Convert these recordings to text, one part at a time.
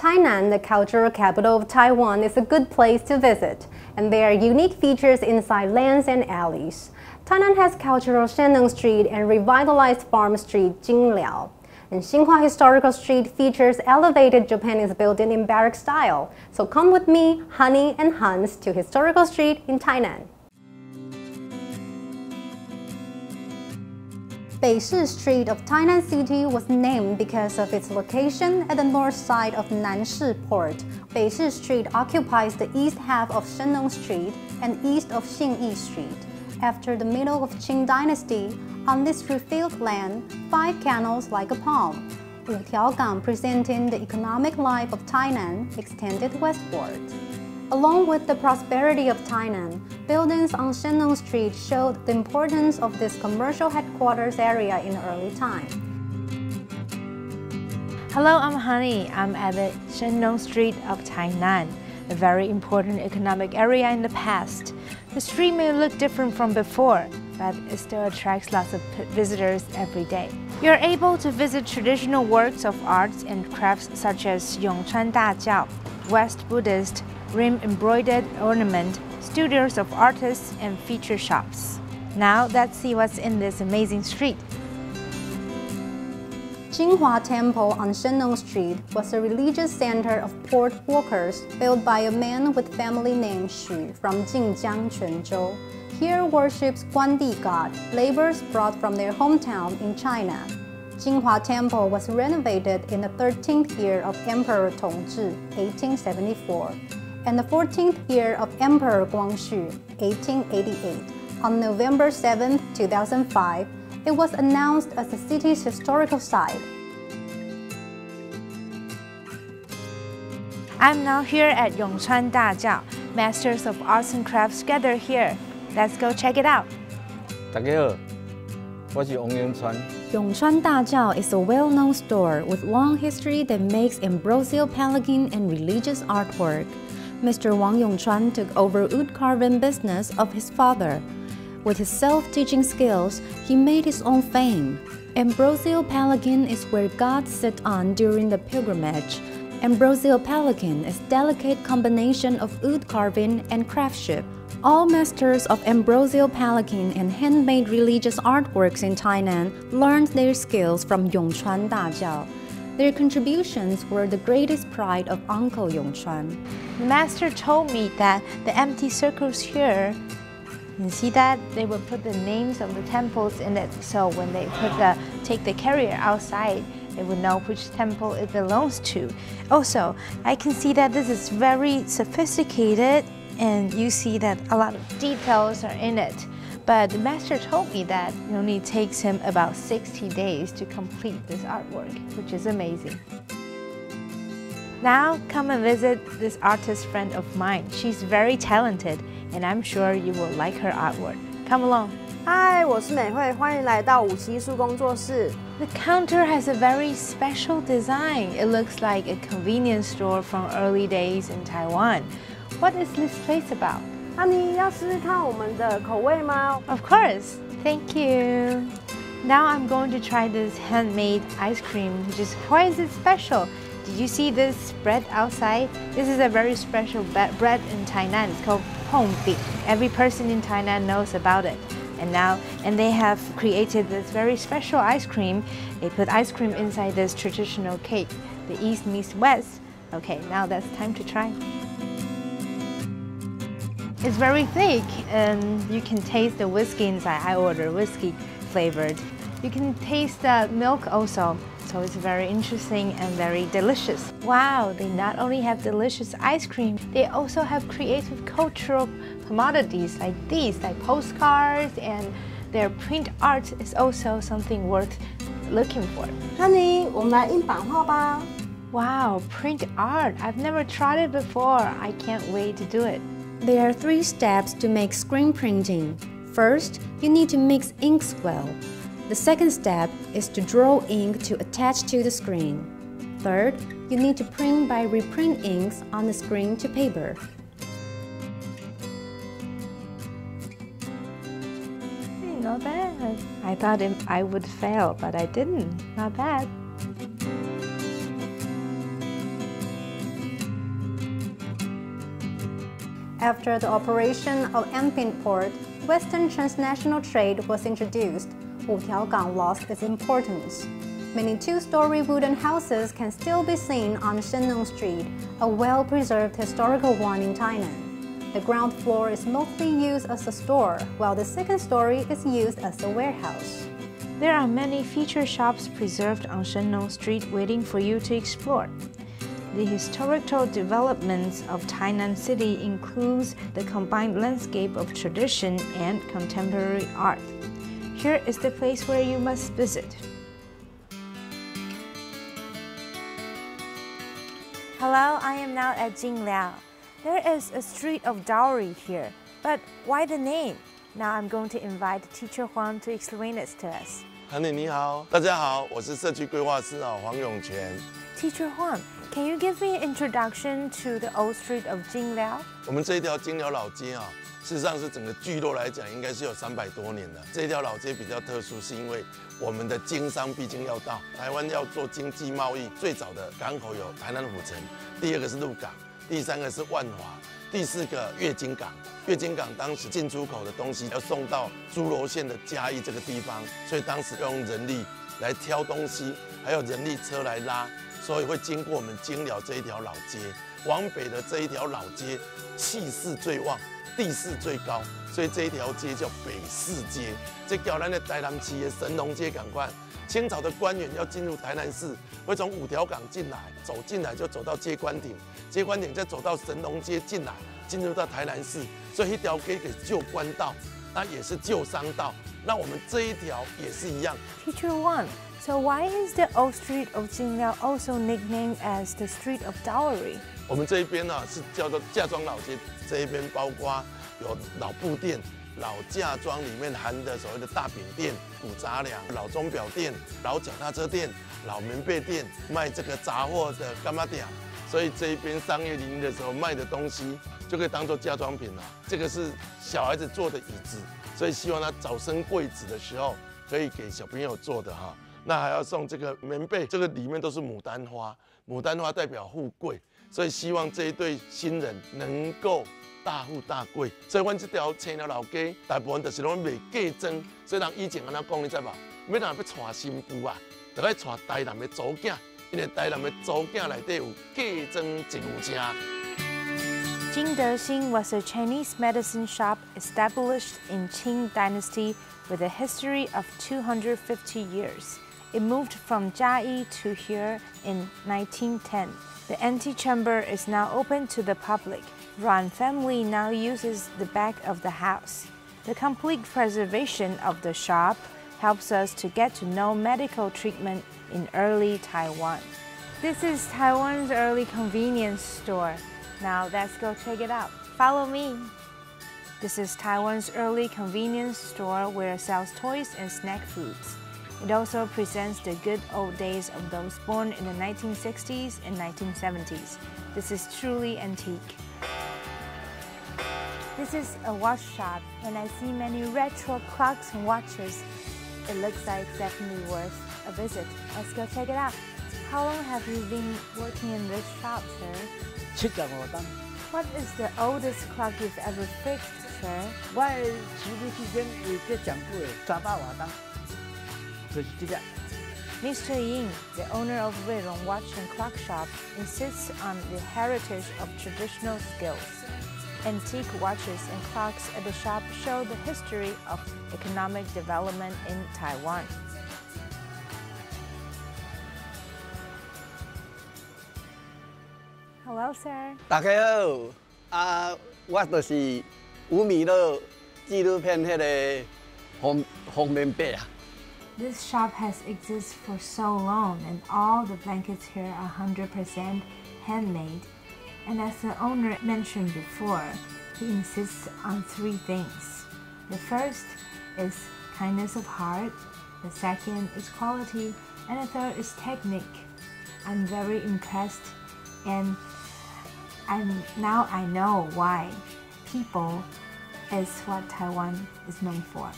Tainan, the cultural capital of Taiwan, is a good place to visit, and there are unique features inside lanes and alleys. Tainan has cultural Shannon Street and revitalized Farm Street, Jín-Liao. And Chin-Hua Historical Street features elevated Japanese building in barrack style. So come with me, Honnie and Hans, to Historical Street in Tainan. Basin Street of Tainan City was named because of its location at the north side of Nanshi Port. Basin Street occupies the east half of Shenong Street and east of Xinyi Street. After the middle of Qing Dynasty, on this refilled land, 5 canals like a palm, 5条港 presenting the economic life of Tainan, extended westward. Along with the prosperity of Tainan, buildings on Shenong Street showed the importance of this commercial headquarters area in early time. Hello, I'm Honnie. I'm at the Shenong Street of Tainan, a very important economic area in the past. The street may look different from before, but it still attracts lots of visitors every day. You're able to visit traditional works of arts and crafts such as Yongchuan Dajiao, West Buddhist, rim-embroidered ornament, studios of artists, and feature shops. Now let's see what's in this amazing street. Chin-Hua Temple on Shenong Street was a religious center of port workers built by a man with family name Xu from Jinjiang, Quanzhou. Here worships Guandi god, laborers brought from their hometown in China. Chin-Hua Temple was renovated in the 13th year of Emperor Tongzhi, 1874, and the 14th year of Emperor Guangxu, 1888. On November 7, 2005, it was announced as the city's historical site. I'm now here at Yongchuan Dajiao. Masters of arts and crafts gather here. Let's go check it out. 大家好，我是王永川。 Yongchuan Dajiao is a well-known store with long history that makes ambrosial palanquin and religious artwork. Mr. Wang Yongchuan took over wood carving business of his father. With his self-teaching skills, he made his own fame. Ambrosial palanquin is where gods sit on during the pilgrimage. Ambrosial palanquin is a delicate combination of wood carving and craftsmanship. All masters of ambrosial palanquin and handmade religious artworks in Tainan learned their skills from Yongchuan Dajiao. Their contributions were the greatest pride of Uncle Yongchuan. The master told me that the empty circles here, you see that? They would put the names of the temples in it, so when they take the carrier outside, they would know which temple it belongs to. Also, I can see that this is very sophisticated, and you see that a lot of details are in it. But the master told me that it only takes him about 60 days to complete this artwork, which is amazing. Now come and visit this artist friend of mine. She's very talented, and I'm sure you will like her artwork. Come along. Hi, 我是美惠，欢迎来到武奇艺术工作室。 The counter has a very special design. It looks like a convenience store from early days in Taiwan. What is this place about? 那你要试试看我们的口味吗？ Of course. Thank you. Now I'm going to try this handmade ice cream. Why is it special? Did you see this bread outside? This is a very special bread in Tainan. It's called pongbi. Every person in Tainan knows about it. And they have created this very special ice cream. They put ice cream inside this traditional cake. The East meets West. Okay, now that's time to try. It's very thick, and you can taste the whiskey inside. I order whiskey flavored. You can taste the milk also. So it's very interesting and very delicious. Wow, they not only have delicious ice cream, they also have creative cultural commodities like these, like postcards, and their print art is also something worth looking for. Honey, 我们来印版画吧。 Wow, print art. I've never tried it before. I can't wait to do it. There are 3 steps to make screen printing. First, you need to mix inks well. The second step is to draw ink to attach to the screen. Third, you need to print by reprint inks on the screen to paper. Hey, not bad. I thought I would fail, but I didn't. Not bad. After the operation of Anpin Port, Western transnational trade was introduced. Wutiaogang lost its importance. Many two-story wooden houses can still be seen on Shennong Street, a well-preserved historical one in Tainan. The ground floor is mostly used as a store, while the second story is used as a warehouse. There are many feature shops preserved on Shennong Street waiting for you to explore. The historical developments of Tainan City includes the combined landscape of tradition and contemporary art. Here is the place where you must visit. Hello, I am now at 징寮. There is a street of dowry here, but why the name? Now I'm going to invite Teacher Huang to explain it to us. Honnie 你好，大家好，我是社区规划师黄永全。Teacher Huang, can you give me an introduction to the old street of 징寮? 我们这一条징寮老街啊，事实上是整个聚落来讲，应该是有300多年了。这一条老街比较特殊，是因为我们的经商毕竟要到台湾要做经济贸易，最早的港口有台南府城，第2个是鹿港，第3个是万华，第4个月经港。月经港当时进出口的东西要送到诸罗县的嘉义这个地方，所以当时要用人力来挑东西，还有人力车来拉，所以会经过我们징寮这一条老街。往北的这一条老街气势最旺，地势最高，所以这一条街叫北市街。这叫咱的台南市的神农街赶快。清朝的官员要进入台南市，会从五条港进来，走进来就走到接官亭，接官亭再走到神农街进来，进入到台南市。所以一条街给旧官道，那也是旧商道。那我们这一条也是一样。Teacher Wang, so why is the old street of 징寮 also nicknamed as the street of dowry? 我们这一边呢是叫做嫁妆老街，这一边包括有老布店、老嫁妆里面含的所谓的大饼店、古杂粮、老钟表店、老脚踏车店、老棉被店，卖这个杂货的干妈店。所以这一边商业林立的时候卖的东西就可以当做嫁妆品了。这个是小孩子坐的椅子，所以希望他早生贵子的时候可以给小朋友坐的哈。那还要送这个棉被，这个里面都是牡丹花，牡丹花代表富贵，所以希望这一对新人能够大富大贵。所以阮这条青寮老街大部分就是拢卖嫁妆，所以人以前安怎讲你知吧？要人要娶新妇啊，就该娶台南的祖囝。因为台南的祖囝内底有嫁妆一牛车。Jingdexing was a Chinese medicine shop established in Qing Dynasty with a history of 250 years. It moved from Jiayi to here in 1910. The antechamber is now open to the public. Ran family now uses the back of the house. The complete preservation of the shop helps us to get to know medical treatment in early Taiwan. This is Taiwan's early convenience store. Now let's go check it out. Follow me. This is Taiwan's early convenience store where it sells toys and snack foods. It also presents the good old days of those born in the 1960s and 1970s. This is truly antique. This is a watch shop, and I see many retro clocks and watches. It looks like it's definitely worth a visit. Let's go check it out. How long have you been working in this shop, sir? 75档。What is the oldest clock you've ever fixed, sir? 我的实力期间有这讲过的300多档，就是这个。Mr. Ying, the owner of Weirong Watch and Clock Shop, insists on the heritage of traditional skills. Antique watches and clocks at the shop show the history of economic development in Taiwan. Hello, sir. 大家好，我就是吴米乐纪录片迄个红棉被啊。This shop has existed for so long, and all the blankets here are 100% handmade. And as the owner mentioned before, he insists on 3 things. The first is kindness of heart, the second is quality, and the third is technique. I'm very impressed, and now I know why people is what Taiwan is known for.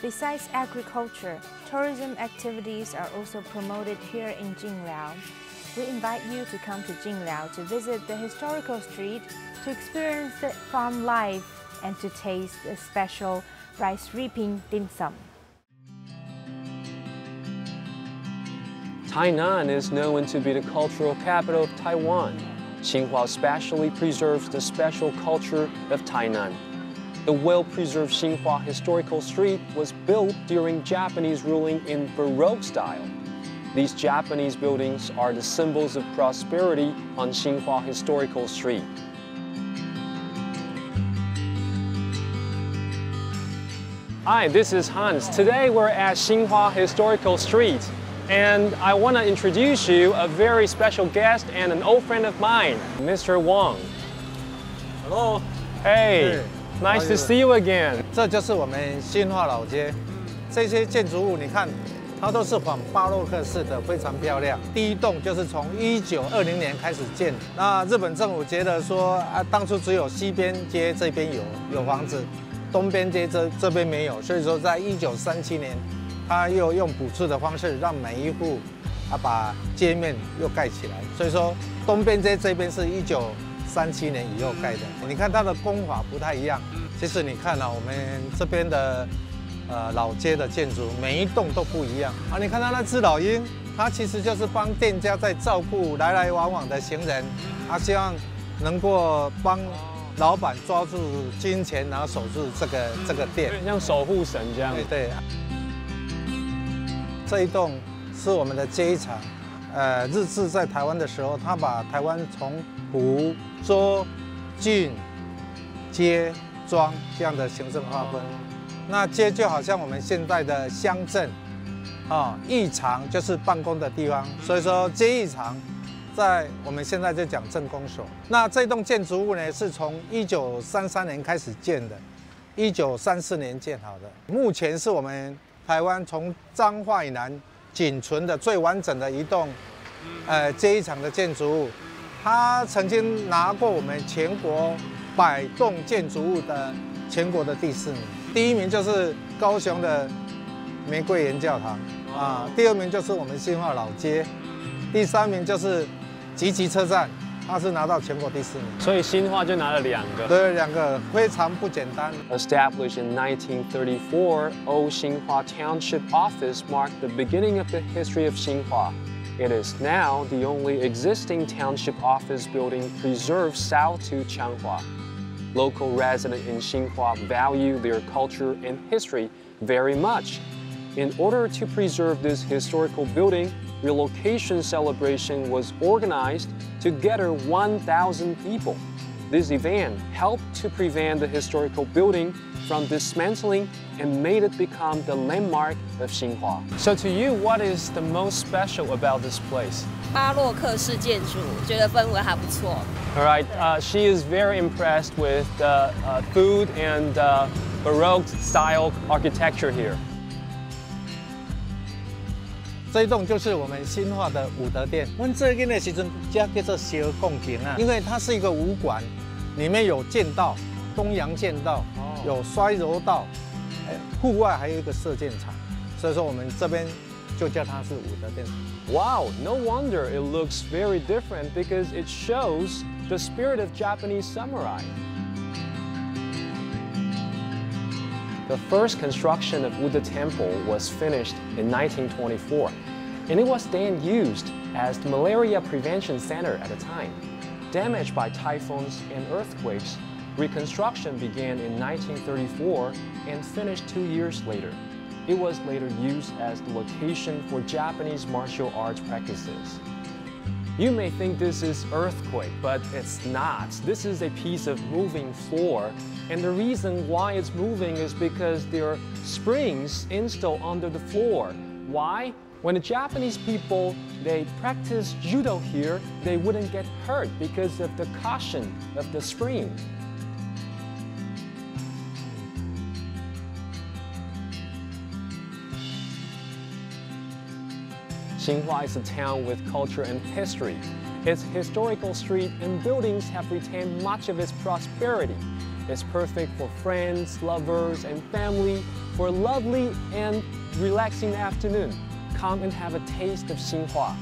Besides agriculture, tourism activities are also promoted here in 징寮. We invite you to come to Jingliao to visit the historical street, to experience the farm life, and to taste the special rice reaping dim sum. Tainan is known to be the cultural capital of Taiwan. Chin-Hua specially preserves the special culture of Tainan. The well-preserved Chin-Hua historical street was built during Japanese ruling in Baroque style. These Japanese buildings are the symbols of prosperity on Chin-Hua historical street. Hi, this is Hans. Today we're at Chin-Hua historical street. And I want to introduce you a very special guest and an old friend of mine, Mr. Wang. Hello. Hey, nice to see you again. 这就是我们新化老街，这些建筑物你看，它都是仿巴洛克式的，非常漂亮。第一栋就是从1920年开始建，那日本政府觉得说当初只有西边街这边有房子，东边街这边没有，所以说在1937年。他又用补助的方式，让每一户把街面又盖起来。所以说，东边街这边是1937年以后盖的。你看它的工法不太一样。其实你看我们这边的老街的建筑，每一栋都不一样啊。你看它那只老鹰，它其实就是帮店家在照顾来来往往的行人，他希望能够帮老板抓住金钱，然后守住这个店，像守护神这样。对。这一栋是我们的街场，日治在台湾的时候，他把台湾从湖、州、郡、街、庄这样的行政划分。那街就好像我们现在的乡镇，议场就是办公的地方，所以说街议场在我们现在就讲镇公所。那这栋建筑物呢，是从1933年开始建的，1934年建好的，目前是我们。台湾从彰化以南仅存的最完整的一栋，街议场的建筑物，它曾经拿过我们全国100栋建筑物的全国的第4名，第1名就是高雄的玫瑰园教堂第2名就是我们新化老街，第3名就是集集车站。他是拿到全国第4名，所以新化就拿了2个。对，2个非常不简单。Established in 1934, Old Xinhua Township Office marked the beginning of the history of Xinhua. It is now the only existing township office building preserved south to Changhua. Local residents in Xinhua value their culture and history very much. In order to preserve this historical building, relocation celebration was organized to gather 1,000 people. This event helped to prevent the historical building from dismantling and made it become the landmark of Xinhua. So to you, what is the most special about this place? 巴洛克式建筑，觉得氛围还不错。All right, she is very impressed with the food and Baroque style architecture here. 这一栋就是我们新化的武德殿。我们这边的时阵叫做小贡亭因为它是一个武馆，里面有剑道、东洋剑道，有摔柔道，户外还有一个射箭场，所以说我们这边就叫它是武德殿。Wow, no wonder it looks very different because it shows the spirit of Japanese samurai. The first construction of Buddha Temple was finished in 1924, and it was then used as the malaria prevention center at the time. Damaged by typhoons and earthquakes, reconstruction began in 1934 and finished 2 years later. It was later used as the location for Japanese martial arts practices. You may think this is earthquake, but it's not. This is a piece of moving floor, and the reason why it's moving is because there are springs installed under the floor. Why? When the Japanese people, they practice judo here, they wouldn't get hurt because of the cushion of the spring. Xinhua is a town with culture and history. Its historical street and buildings have retained much of its prosperity. It's perfect for friends, lovers, and family for a lovely and relaxing afternoon. Come and have a taste of Xinhua.